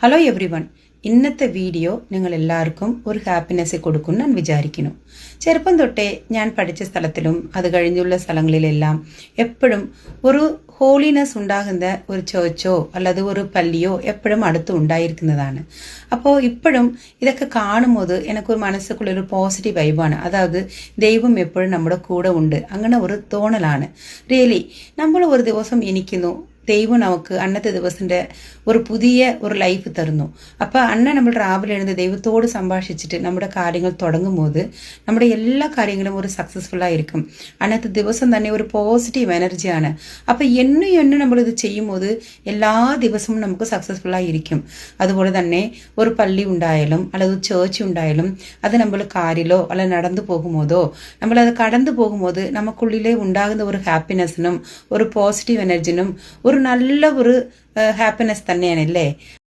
Hello every one. ഇന്നത്തെ video നിങ്ങൾ എല്ലാവർക്കും ഒരു ഹാപ്പിനെസ് കൊടുക്കും ഞാൻ വിചാരിക്കുന്നു. ചെറുപ്പം തൊട്ടേ ഞാൻ പഠിച്ച സ്ഥലത്തിലും അത് കഴിഞ്ഞുള്ള സ്ഥലങ്ങളിലെല്ലാം എപ്പോഴും ഒരു ഹോളിനെസ് ഉണ്ടാകുന്ന ഒരു ചേർച്ചോ അല്ലാതെ ഒരു പള്ളിയോ എപ്പോഴും അടുത്ത് ഉണ്ടായിരിക്കുന്നതാണ്. അപ്പോൾ ഇപ്പോഴും ഇതൊക്കെ കാണുമ്പോൾ എനിക്കൊരു മനസ്സിക്കുള്ളൊരു പോസിറ്റീവ് വൈബാണ്. അതായത് ദൈവം എപ്പോഴും നമ്മുടെ കൂടെ ഉണ്ട്, അങ്ങനെ ഒരു തോന്നലാണ്. റിയലി നമ്മൾ ഒരു ദിവസം എനിക്കുന്നു, ദൈവം നമുക്ക് അന്നത്തെ ദിവസത്തിന്റെ ഒരു പുതിയ ഒരു ലൈഫ് തരുന്നു. അപ്പൊ നമ്മൾ രാവിലെ എഴുന്ന് ദൈവത്തോട് സംഭാഷിച്ചിട്ട് നമ്മുടെ കാര്യങ്ങൾ തുടങ്ങുമ്പോൾ നമ്മുടെ എല്ലാ കാര്യങ്ങളും ഒരു സക്സസ്ഫുൾ ആയിരിക്കും. അന്നത്തെ ദിവസം തന്നെ ഒരു പോസിറ്റീവ് എനർജിയാണ്. അപ്പൊ എന്നും നമ്മളിത് ചെയ്യുമ്പോൾ എല്ലാ ദിവസവും നമുക്ക് സക്സസ്ഫുൾ ആയിരിക്കും. അതുപോലെ തന്നെ ഒരു പള്ളി ഉണ്ടായാലും അല്ലാതെ ചേർച്ച് ഉണ്ടായാലും അത് നമ്മൾ കാറിലോ അല്ല നടന്നു പോകുമ്പോഴോ നമ്മളത് കടന്നു പോകുമ്പോൾ നമുക്കുള്ളിലെ ഉണ്ടാകുന്ന ഒരു ഹാപ്പിനെസ്സിനും ഒരു പോസിറ്റീവ് എനർജിനും ഒരു നല്ല ഒരു ഹാപ്പിനെസ് തന്നെയാണ് അല്ലേ.